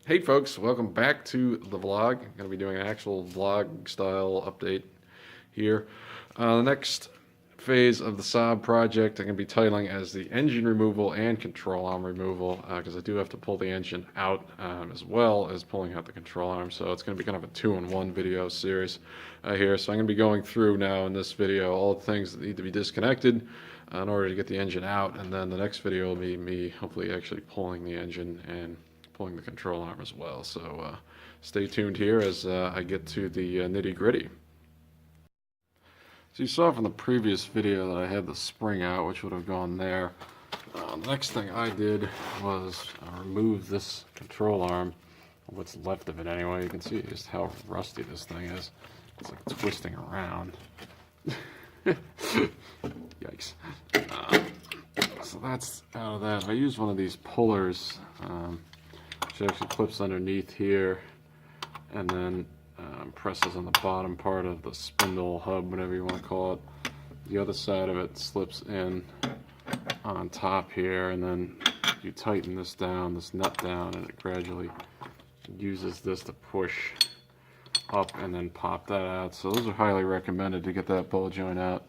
Hey folks, welcome back to the vlog. I'm going to be doing an actual vlog style update here. The next phase of the Saab project I'm going to be titling as the engine removal and control arm removal, because I do have to pull the engine out as well as pulling out the control arm. So it's going to be kind of a two-in-one video series here. So I'm going to be going through now in this video all the things that need to be disconnected in order to get the engine out, and then the next video will be me hopefully actually pulling the engine and pulling the control arm as well. So stay tuned here as I get to the nitty gritty. So you saw from the previous video that I had the spring out, which would have gone there. The next thing I did was remove this control arm, what's left of it anyway. You can see just how rusty this thing is. It's like twisting around. Yikes. So that's out of that. I used one of these pullers. Which actually clips underneath here and then presses on the bottom part of the spindle hub, whatever you want to call it. The other side of it slips in on top here, and then you tighten this down, this nut down, and it gradually uses this to push up and then pop that out. So those are highly recommended to get that ball joint out.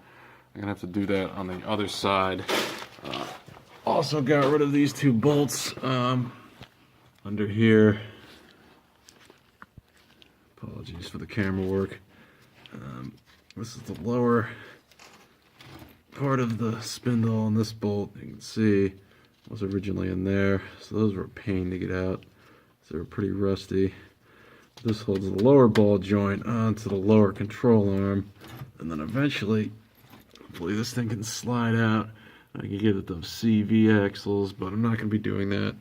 I'm gonna have to do that on the other side. Also got rid of these two bolts under here. Apologies for the camera work. This is the lower part of the spindle, and this bolt, you can see, was originally in there. So those were a pain to get out. So they were pretty rusty. This holds the lower ball joint onto the lower control arm, and then eventually, hopefully this thing can slide out. I can get it those CV axles, but I'm not going to be doing that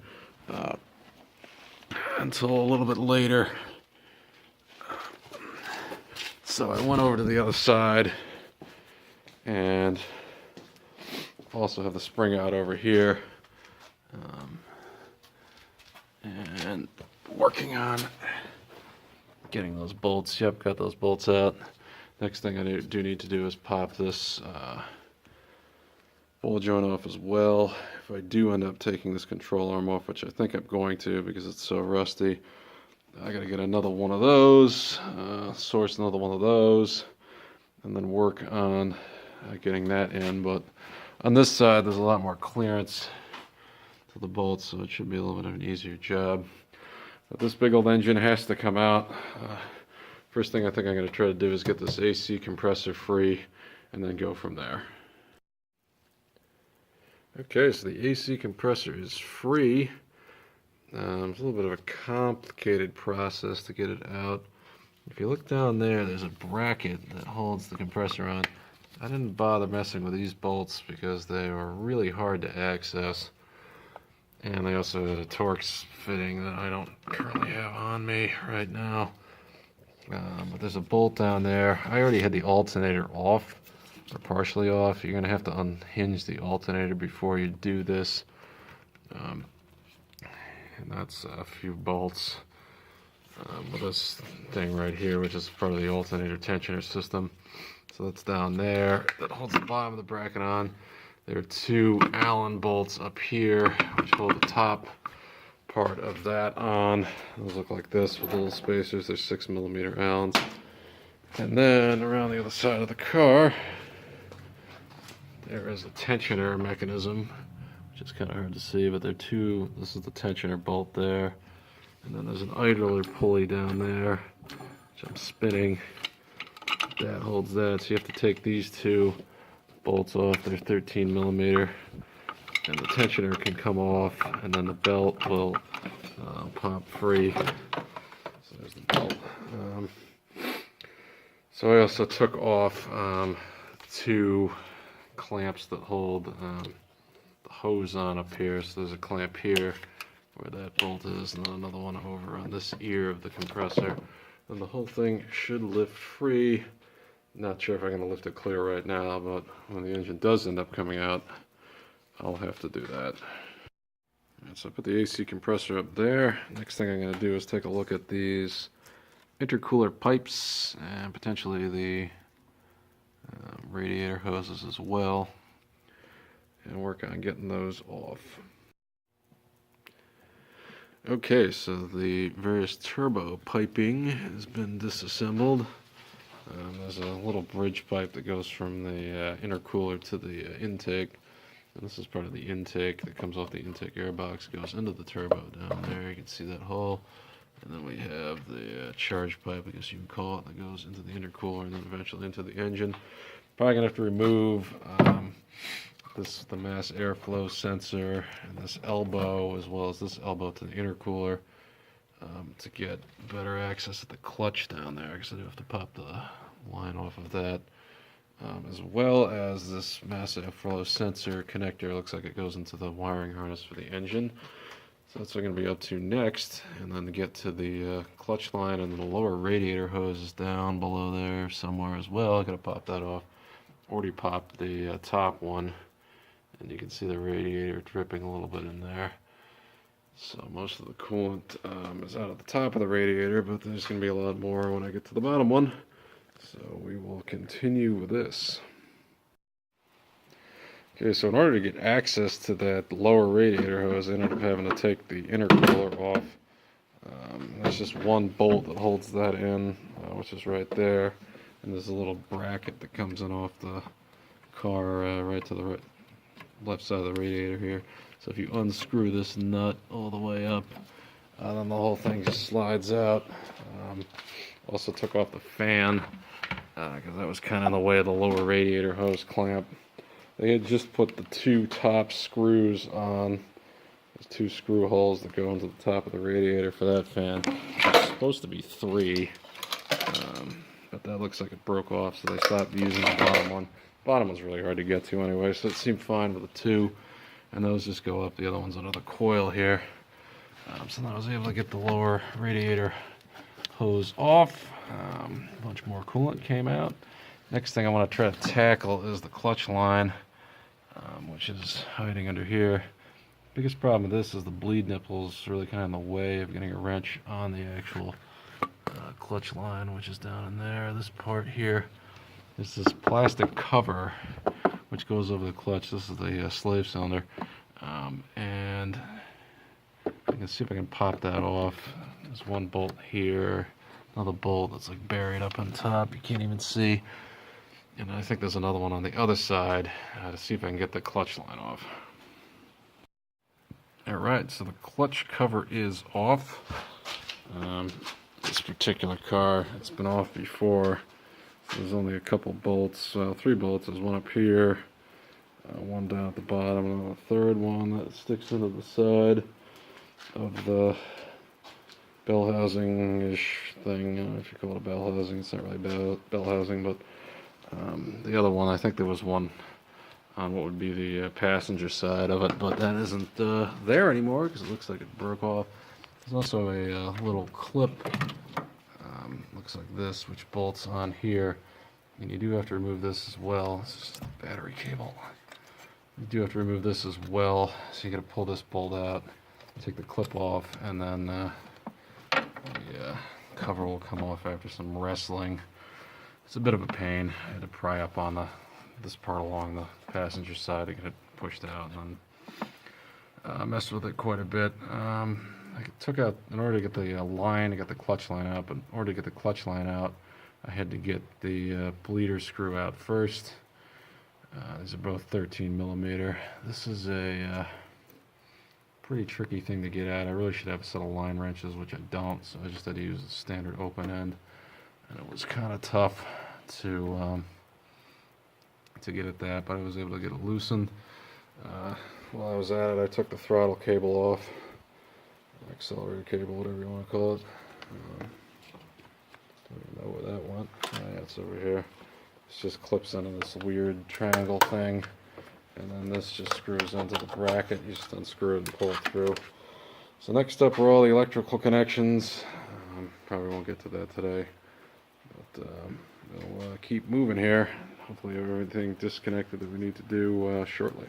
until a little bit later. So I went over to the other side and also have the spring out over here, and working on getting those bolts. Yep, got those bolts out. Next thing I do need to do is pop this ball joint off as well. If I do end up taking this control arm off, which I think I'm going to because it's so rusty, I gotta get another one of those, source another one of those, and then work on getting that in. But on this side there's a lot more clearance to the bolts, so it should be a little bit of an easier job. But this big old engine has to come out. First thing I think I'm going to try to do is get this AC compressor free and then go from there. Okay, so the AC compressor is free. It's a little bit of a complicated process to get it out. If you look down there, there's a bracket that holds the compressor on. I didn't bother messing with these bolts because they were really hard to access. And they also had a Torx fitting that I don't currently have on me right now. But there's a bolt down there. I already had the alternator off, or partially off. You're going to have to unhinge the alternator before you do this. And that's a few bolts. With this thing right here, which is part of the alternator tensioner system. So that's down there. That holds the bottom of the bracket on. There are two Allen bolts up here, which hold the top part of that on. Those look like this with little spacers. They're 6mm Allens. And then around the other side of the car, there is a tensioner mechanism, which is kind of hard to see, but there are two. This is the tensioner bolt there. And then there's an idler pulley down there, which I'm spinning. That holds that. So you have to take these two bolts off. They're 13mm. And the tensioner can come off, and then the belt will pop free. So there's the belt. So I also took off two clamps that hold the hose on up here. So there's a clamp here where that bolt is, and then another one over on this ear of the compressor. And the whole thing should lift free. Not sure if I'm going to lift it clear right now, but when the engine does end up coming out, I'll have to do that. Alright, so I put the AC compressor up there. Next thing I'm going to do is take a look at these intercooler pipes and potentially the radiator hoses as well, and work on getting those off. Okay, so the various turbo piping has been disassembled. There's a little bridge pipe that goes from the intercooler to the intake. And this is part of the intake that comes off the intake airbox, goes into the turbo down there. You can see that hole. And then we have the charge pipe, I guess you can call it, that goes into the intercooler and then eventually into the engine. Probably going to have to remove the mass airflow sensor and this elbow, as well as this elbow to the intercooler, to get better access to the clutch down there, because I do have to pop the line off of that, as well as this mass airflow sensor connector. Looks like it goes into the wiring harness for the engine. So that's what I'm going to be up to next, and then to get to the clutch line, and then the lower radiator hose is down below there somewhere as well. I got to pop that off. Already popped the top one, and you can see the radiator dripping a little bit in there. So most of the coolant is out at the top of the radiator, but there's going to be a lot more when I get to the bottom one. So we will continue with this. Okay, so in order to get access to that lower radiator hose, I ended up having to take the intercooler off. There's just one bolt that holds that in, which is right there. And there's a little bracket that comes in off the car right to the left side of the radiator here. So if you unscrew this nut all the way up, then the whole thing just slides out. Also took off the fan, because that was kind of in the way of the lower radiator hose clamp. They had just put the two top screws on. There's two screw holes that go into the top of the radiator for that fan. It's supposed to be three, but that looks like it broke off, so they stopped using the bottom one. The bottom one's really hard to get to anyway, so it seemed fine with the two. And those just go up. The other one's another coil here. So then I was able to get the lower radiator hose off. A bunch more coolant came out. Next thing I want to try to tackle is the clutch line, which is hiding under here. Biggest problem with this is the bleed nipple is really kind of in the way of getting a wrench on the actual clutch line, which is down in there. This part here is this plastic cover which goes over the clutch. This is the slave cylinder, and I can see if I can pop that off. There's one bolt here, another bolt that's like buried up on top, you can't even see. And I think there's another one on the other side, to see if I can get the clutch line off. Alright, so the clutch cover is off. This particular car, it's been off before. There's only a couple bolts, 3 bolts. There's one up here, one down at the bottom, and a third one that sticks into the side of the bell housing-ish thing. I don't know if you call it a bell housing. It's not really bell housing, but the other one, I think there was one on what would be the passenger side of it, but that isn't there anymore because it looks like it broke off. There's also a little clip, looks like this, which bolts on here, and you do have to remove this as well. This is the battery cable. You do have to remove this as well, so you got to pull this bolt out, take the clip off, and then the cover will come off after some wrestling. It's a bit of a pain. I had to pry up on this part along the passenger side to get it pushed out, and then messed with it quite a bit. I took out, in order to get the line, to get the clutch line out, but in order to get the clutch line out, I had to get the bleeder screw out first. These are both 13 millimeter. This is a pretty tricky thing to get at. I really should have a set of line wrenches, which I don't, so I just had to use a standard open end, and it was kind of tough to get at that, but I was able to get it loosened. While I was at it, I took the throttle cable off, accelerator cable, whatever you want to call it. Don't even know where that went. Oh, yeah, it's over here. This just clips into this weird triangle thing, and then this just screws into the bracket. You just unscrew it and pull it through. So next up are all the electrical connections. Probably won't get to that today, but we'll keep moving here. Hopefully everything disconnected that we need to do shortly.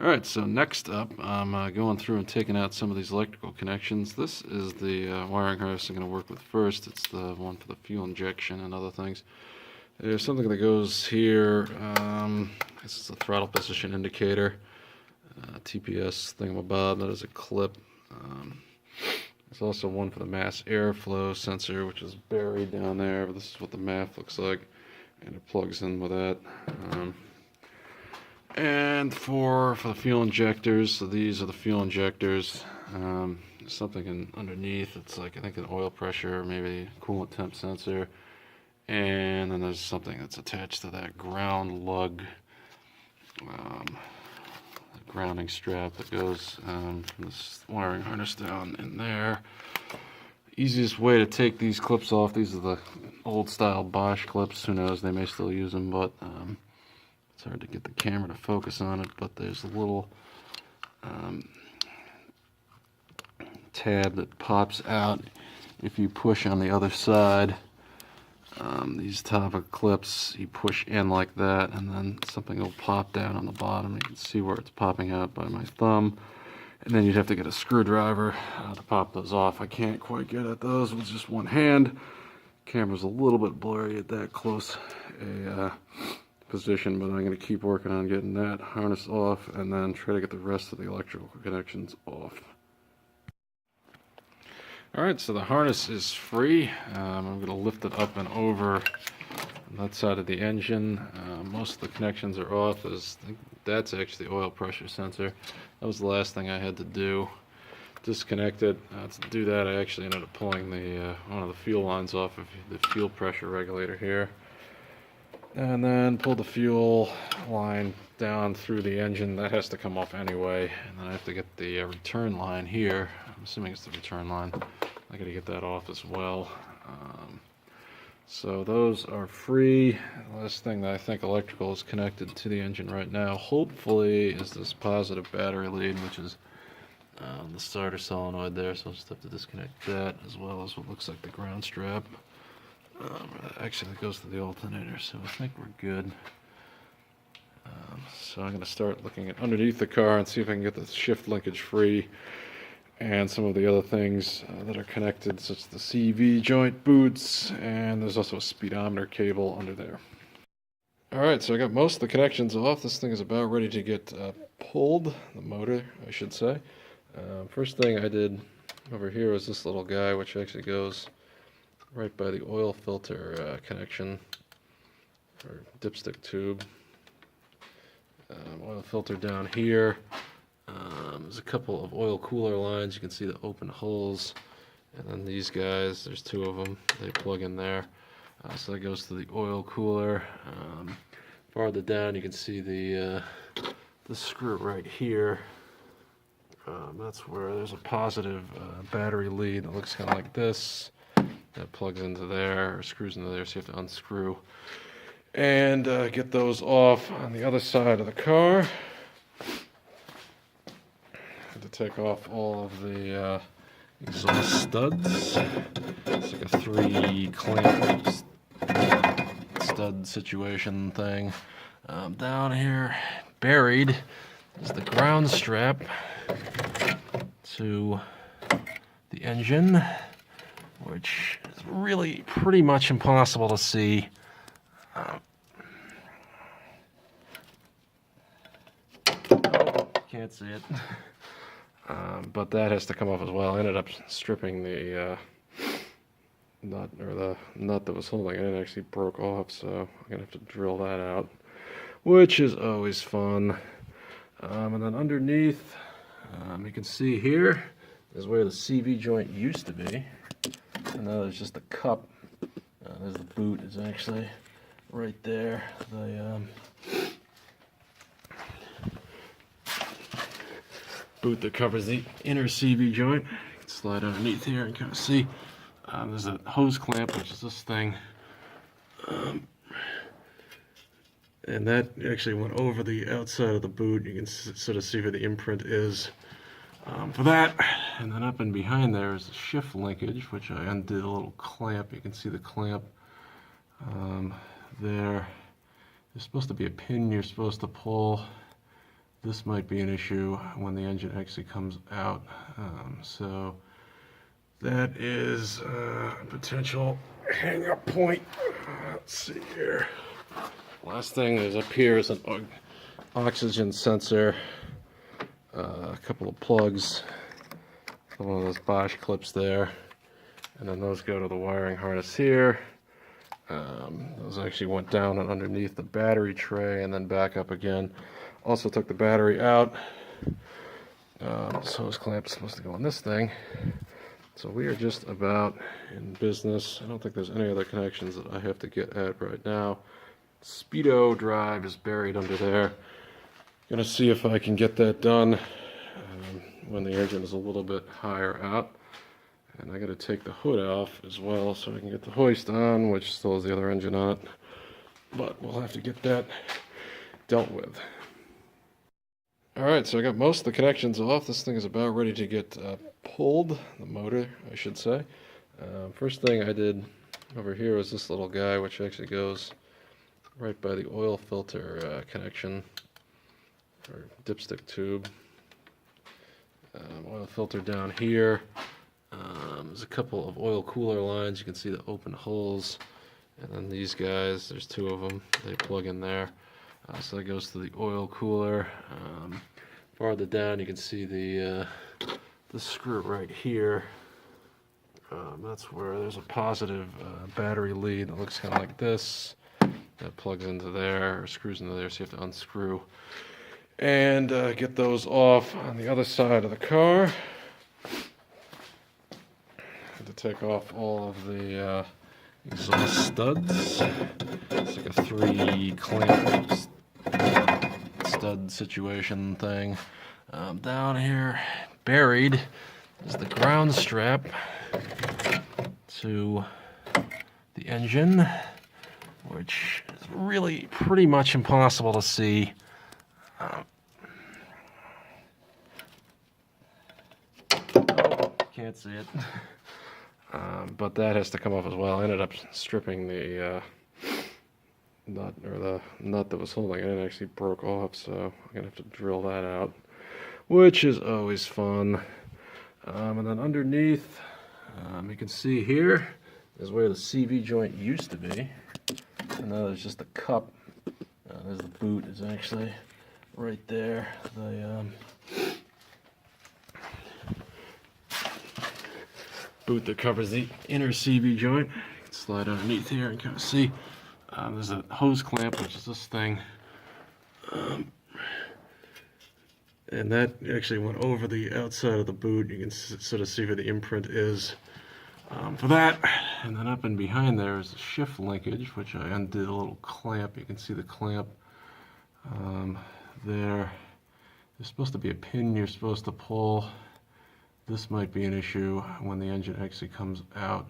Alright, so next up, I'm going through and taking out some of these electrical connections. This is the wiring harness I'm going to work with first. It's the one for the fuel injection and other things. There's something that goes here. This is a throttle position indicator. TPS thingamabob. That is a clip. There's also one for the mass airflow sensor, which is buried down there. But this is what the MAF looks like, and it plugs in with that. And for the fuel injectors, so these are the fuel injectors. Something underneath. It's like, I think, an oil pressure, maybe coolant temp sensor. And then there's something that's attached to that ground lug, grounding strap that goes from this wiring harness down in there. Easiest way to take these clips off, these are the old style Bosch clips. Who knows, they may still use them, but it's hard to get the camera to focus on it. But there's a little tab that pops out if you push on the other side. These top of clips, you push in like that, and then something will pop down on the bottom. You can see where it's popping out by my thumb. And then you'd have to get a screwdriver to pop those off. I can't quite get at those with just one hand. Camera's a little bit blurry at that close a position, but I'm going to keep working on getting that harness off and then try to get the rest of the electrical connections off. Alright, so the harness is free. I'm going to lift it up and over on that side of the engine. Most of the connections are off. I think that's actually the oil pressure sensor. That was the last thing I had to do. Disconnect it. To do that, I actually ended up pulling the one of the fuel lines off of the fuel pressure regulator here. And then pull the fuel line down through the engine. That has to come off anyway. And then I have to get the return line here. I'm assuming it's the return line. I gotta get that off as well. So those are free. The last thing that I think electrical is connected to the engine right now, hopefully, is this positive battery lead, which is the starter solenoid there. So I'll just have to disconnect that, as well as what looks like the ground strap. Actually, it goes to the alternator, so I think we're good. So I'm going to start looking at underneath the car and see if I can get the shift linkage free and some of the other things that are connected, such as the CV joint boots, and there's also a speedometer cable under there. Alright, so I got most of the connections off. This thing is about ready to get pulled, the motor, I should say. First thing I did over here was this little guy, which actually goes right by the oil filter connection, or dipstick tube. Oil filter down here. There's a couple of oil cooler lines. You can see the open holes. And then these guys, there's two of them. They plug in there. So that goes to the oil cooler. Farther down, you can see the screw right here. That's where there's a positive battery lead that looks kind of like this. That plugs into there, or screws into there, so you have to unscrew. And get those off on the other side of the car. To take off all of the exhaust studs. It's like a 3-clamp stud situation thing. Down here, buried, is the ground strap to the engine, which is really pretty much impossible to see. Can't see it. But that has to come off as well. I ended up stripping the nut, or the nut that was holding it. It actually broke off, so I'm gonna have to drill that out, which is always fun. And then underneath, you can see here is where the CV joint used to be, and now there's just a cup. There's the boot is actually right there. The boot that covers the inner CV joint. You can slide underneath here and kind of see. There's a hose clamp, which is this thing. And that actually went over the outside of the boot. You can sort of see where the imprint is for that. And then up and behind there is the shift linkage, which I undid a little clamp. You can see the clamp there. There's supposed to be a pin you're supposed to pull. This might be an issue when the engine actually comes out. So that is a potential hang-up point. Let's see here. Last thing is up here is an oxygen sensor. a couple of plugs, one of those Bosch clips there, and then those go to the wiring harness here. Those actually went down and underneath the battery tray and then back up again. Also took the battery out. This hose clamp is supposed to go on this thing. So we are just about in business. I don't think there's any other connections that I have to get at right now. Speedo drive is buried under there. Gonna see if I can get that done when the engine is a little bit higher out. And I gotta take the hood off as well so I can get the hoist on, which still has the other engine on it. But we'll have to get that dealt with. Alright, so I got most of the connections off. This thing is about ready to get pulled, the motor, I should say. First thing I did over here was this little guy, which actually goes right by the oil filter connection, or dipstick tube. Oil filter down here. There's a couple of oil cooler lines. You can see the open holes. And then these guys, there's two of them. They plug in there. So that goes to the oil cooler. Farther down, you can see the screw right here. That's where there's a positive battery lead that looks kind of like this. That plugs into there, or screws into there, so you have to unscrew and get those off on the other side of the car. To take off all of the exhaust studs. It's like a 3-clamp stud situation thing. Down here, buried, is the ground strap to the engine, which is really pretty much impossible to see. Can't see it. But that has to come off as well. I ended up stripping the nut, or the nut that was holding it. It actually broke off, so I'm gonna have to drill that out, which is always fun. And then underneath, you can see here is where the CV joint used to be. And now there's just a cup. There's the boot is actually right there. The boot that covers the inner CV joint. You can slide underneath here and kind of see. There's a hose clamp, which is this thing. And that actually went over the outside of the boot. You can sort of see where the imprint is for that. And then up and behind there is a shift linkage, which I undid a little clamp. You can see the clamp there. There's supposed to be a pin you're supposed to pull. This might be an issue when the engine actually comes out.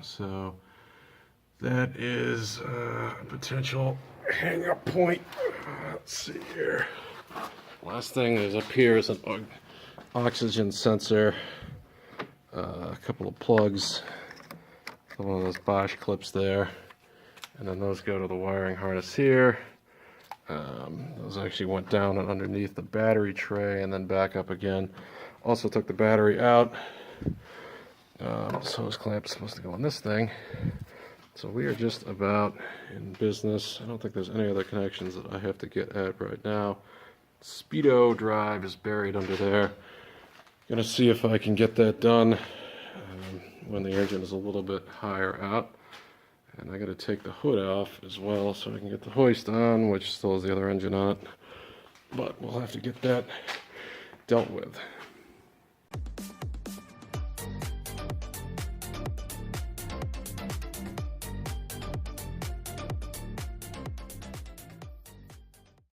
So that is a potential hang-up point. Let's see here. Last thing is up here is an oxygen sensor, a couple of plugs, one of those Bosch clips there, and then those go to the wiring harness here. Those actually went down and underneath the battery tray and then back up again. Also took the battery out. This hose clamp is supposed to go on this thing. So we are just about in business. I don't think there's any other connections that I have to get at right now. Speedo drive is buried under there. Gonna see if I can get that done when the engine is a little bit higher out. And I gotta take the hood off as well so I can get the hoist on, which still has the other engine on it. But we'll have to get that dealt with.